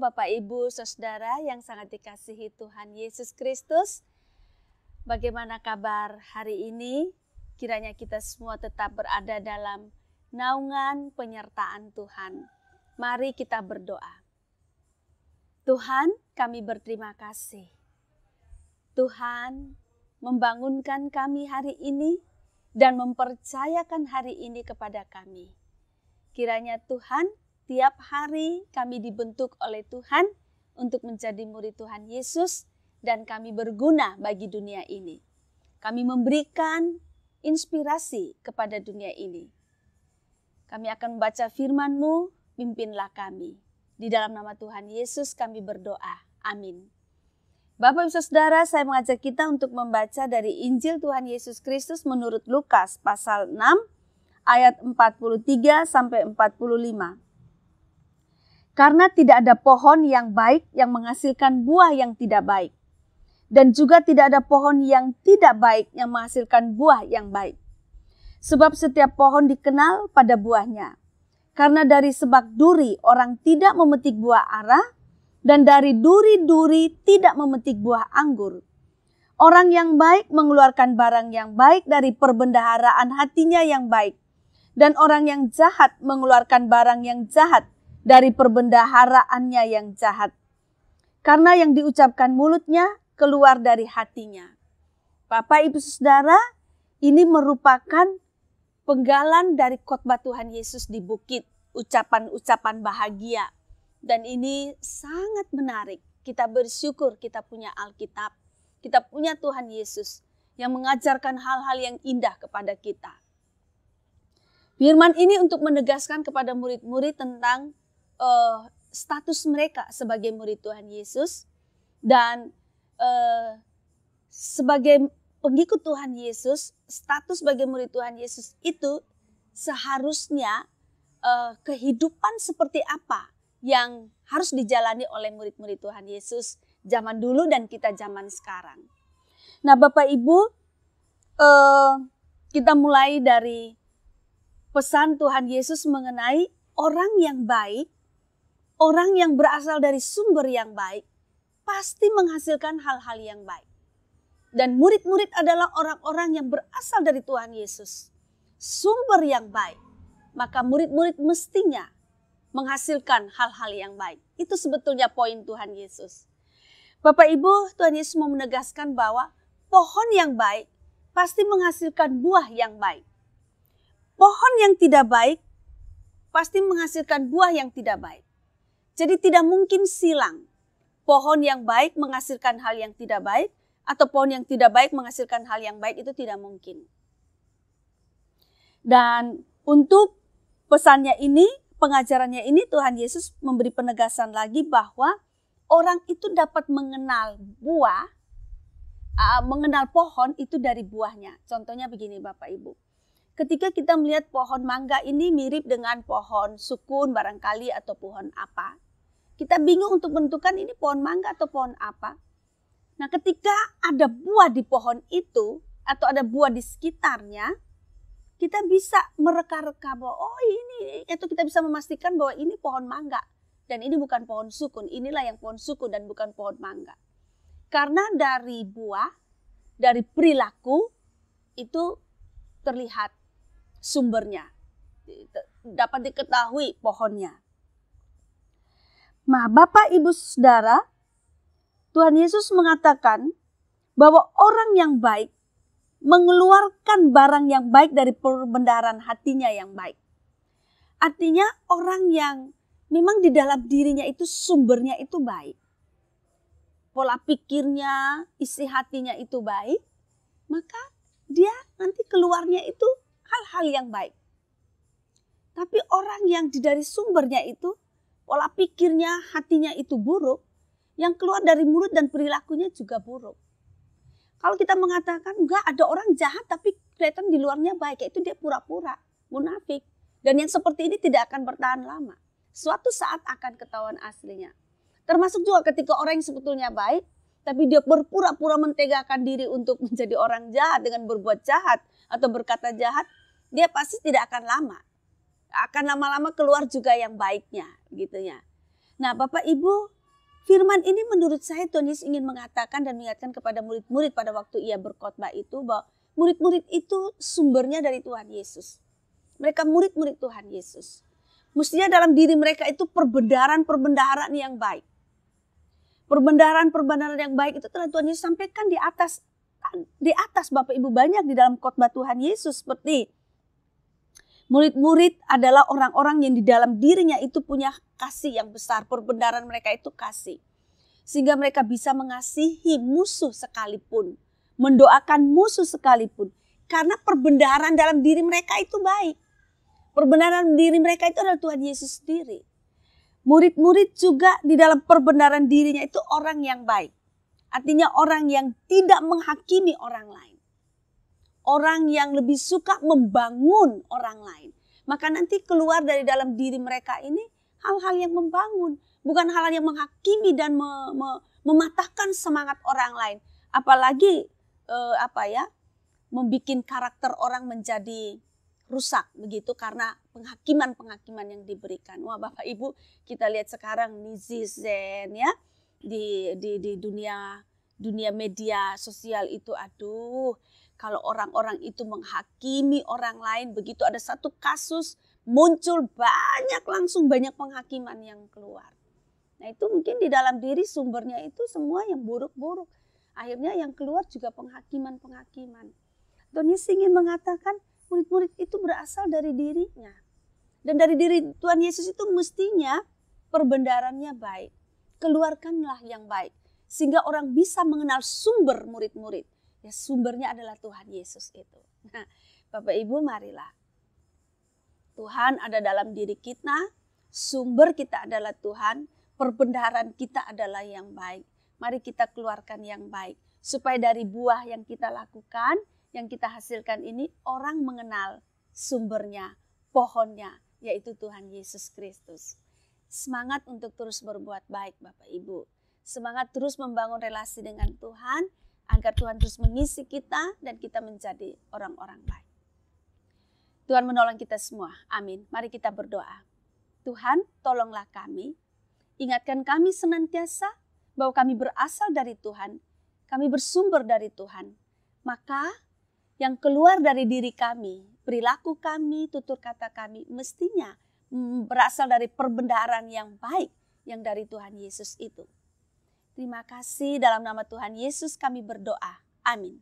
Bapak, Ibu, Saudara yang sangat dikasihi Tuhan Yesus Kristus. Bagaimana kabar hari ini? Kiranya kita semua tetap berada dalam naungan penyertaan Tuhan. Mari kita berdoa. Tuhan, kami berterima kasih. Tuhan membangunkan kami hari ini dan mempercayakan hari ini kepada kami. Kiranya Tuhan, tiap hari kami dibentuk oleh Tuhan untuk menjadi murid Tuhan Yesus dan kami berguna bagi dunia ini. Kami memberikan inspirasi kepada dunia ini. Kami akan membaca firman-Mu, pimpinlah kami. Di dalam nama Tuhan Yesus kami berdoa. Amin. Bapak Ibu Saudara, saya mengajak kita untuk membaca dari Injil Tuhan Yesus Kristus menurut Lukas pasal 6 ayat 43 sampai 45. Karena tidak ada pohon yang baik yang menghasilkan buah yang tidak baik. Dan juga tidak ada pohon yang tidak baik yang menghasilkan buah yang baik. Sebab setiap pohon dikenal pada buahnya. Karena dari sebak duri orang tidak memetik buah ara, dan dari duri-duri tidak memetik buah anggur. Orang yang baik mengeluarkan barang yang baik dari perbendaharaan hatinya yang baik. Dan orang yang jahat mengeluarkan barang yang jahat dari perbendaharaannya yang jahat. Karena yang diucapkan mulutnya keluar dari hatinya. Bapak, Ibu, Saudara, ini merupakan penggalan dari khotbah Tuhan Yesus di bukit. Ucapan-ucapan bahagia. Dan ini sangat menarik. Kita bersyukur kita punya Alkitab. Kita punya Tuhan Yesus yang mengajarkan hal-hal yang indah kepada kita. Firman ini untuk menegaskan kepada murid-murid tentang status mereka sebagai murid Tuhan Yesus dan sebagai pengikut Tuhan Yesus, status sebagai murid Tuhan Yesus itu seharusnya kehidupan seperti apa yang harus dijalani oleh murid-murid Tuhan Yesus zaman dulu dan kita zaman sekarang. Nah, Bapak Ibu, kita mulai dari pesan Tuhan Yesus mengenai orang yang baik. Orang yang berasal dari sumber yang baik pasti menghasilkan hal-hal yang baik. Dan murid-murid adalah orang-orang yang berasal dari Tuhan Yesus. Sumber yang baik. Maka murid-murid mestinya menghasilkan hal-hal yang baik. Itu sebetulnya poin Tuhan Yesus. Bapak Ibu, Tuhan Yesus mau menegaskan bahwa pohon yang baik pasti menghasilkan buah yang baik. Pohon yang tidak baik pasti menghasilkan buah yang tidak baik. Jadi tidak mungkin silang. Pohon yang baik menghasilkan hal yang tidak baik atau pohon yang tidak baik menghasilkan hal yang baik, itu tidak mungkin. Dan untuk pesannya ini, pengajarannya ini Tuhan Yesus memberi penegasan lagi bahwa orang itu dapat mengenal buah, mengenal pohon itu dari buahnya. Contohnya begini Bapak Ibu. Ketika kita melihat pohon mangga ini mirip dengan pohon sukun barangkali atau pohon apa. Kita bingung untuk menentukan ini pohon mangga atau pohon apa. Nah, ketika ada buah di pohon itu atau ada buah di sekitarnya, kita bisa mereka-reka bahwa ini, atau kita bisa memastikan bahwa ini pohon mangga. Dan ini bukan pohon sukun, inilah yang pohon sukun dan bukan pohon mangga. Karena dari buah, dari perilaku itu terlihat sumbernya, dapat diketahui pohonnya. Nah, Bapak, Ibu, Saudara, Tuhan Yesus mengatakan bahwa orang yang baik mengeluarkan barang yang baik dari perbendaharaan hatinya yang baik. Artinya orang yang memang di dalam dirinya itu sumbernya itu baik. Pola pikirnya, isi hatinya itu baik, maka dia nanti keluarnya itu hal-hal yang baik. Tapi orang yang dari sumbernya itu, pola pikirnya, hatinya itu buruk, yang keluar dari mulut dan perilakunya juga buruk. Kalau kita mengatakan enggak, ada orang jahat tapi kelihatan di luarnya baik, itu dia pura-pura, munafik. Dan yang seperti ini tidak akan bertahan lama. Suatu saat akan ketahuan aslinya. Termasuk juga ketika orang yang sebetulnya baik, tapi dia berpura-pura mentegakan diri untuk menjadi orang jahat dengan berbuat jahat atau berkata jahat, dia pasti tidak akan lama. Akan lama-lama keluar juga yang baiknya, gitu ya. Nah, Bapak Ibu, Firman ini menurut saya Tuhan Yesus ingin mengatakan dan mengingatkan kepada murid-murid pada waktu ia berkhotbah itu bahwa murid-murid itu sumbernya dari Tuhan Yesus. Mereka murid-murid Tuhan Yesus. Mestinya dalam diri mereka itu perbendaharaan yang baik. Perbendaharaan yang baik itu telah Tuhan Yesus sampaikan di atas Bapak Ibu banyak di dalam khotbah Tuhan Yesus, seperti murid-murid adalah orang-orang yang di dalam dirinya itu punya kasih yang besar. Perbendaharaan mereka itu kasih. Sehingga mereka bisa mengasihi musuh sekalipun. Mendoakan musuh sekalipun. Karena perbendaharaan dalam diri mereka itu baik. Perbendaharaan diri mereka itu adalah Tuhan Yesus sendiri. Murid-murid juga di dalam perbendaharaan dirinya itu orang yang baik. Artinya orang yang tidak menghakimi orang lain. Orang yang lebih suka membangun orang lain. Maka nanti keluar dari dalam diri mereka ini hal-hal yang membangun. Bukan hal yang menghakimi dan mematahkan semangat orang lain. Apalagi membikin karakter orang menjadi rusak begitu karena penghakiman yang diberikan. Wah Bapak Ibu, kita lihat sekarang netizen ya di dunia media sosial itu, aduh, kalau orang-orang itu menghakimi orang lain, begitu ada satu kasus muncul langsung banyak penghakiman yang keluar. Nah itu mungkin di dalam diri sumbernya itu semua yang buruk-buruk. Akhirnya yang keluar juga penghakiman. Tuhan Yesus ingin mengatakan murid-murid itu berasal dari dirinya. Dan dari diri Tuhan Yesus itu mestinya perbendaharannya baik. Keluarkanlah yang baik. Sehingga orang bisa mengenal sumber murid-murid. Ya sumbernya adalah Tuhan Yesus itu. Nah, Bapak Ibu marilah. Tuhan ada dalam diri kita. Sumber kita adalah Tuhan. Perbendaharaan kita adalah yang baik. Mari kita keluarkan yang baik. Supaya dari buah yang kita lakukan, yang kita hasilkan ini, orang mengenal sumbernya, pohonnya, yaitu Tuhan Yesus Kristus. Semangat untuk terus berbuat baik Bapak Ibu. Semangat terus membangun relasi dengan Tuhan, agar Tuhan terus mengisi kita dan kita menjadi orang-orang baik. Tuhan menolong kita semua. Amin. Mari kita berdoa. Tuhan, tolonglah kami. Ingatkan kami senantiasa bahwa kami berasal dari Tuhan. Kami bersumber dari Tuhan. Maka yang keluar dari diri kami, perilaku kami, tutur kata kami, mestinya berasal dari perbendaharaan yang baik yang dari Tuhan Yesus itu. Terima kasih, dalam nama Tuhan Yesus kami berdoa. Amin.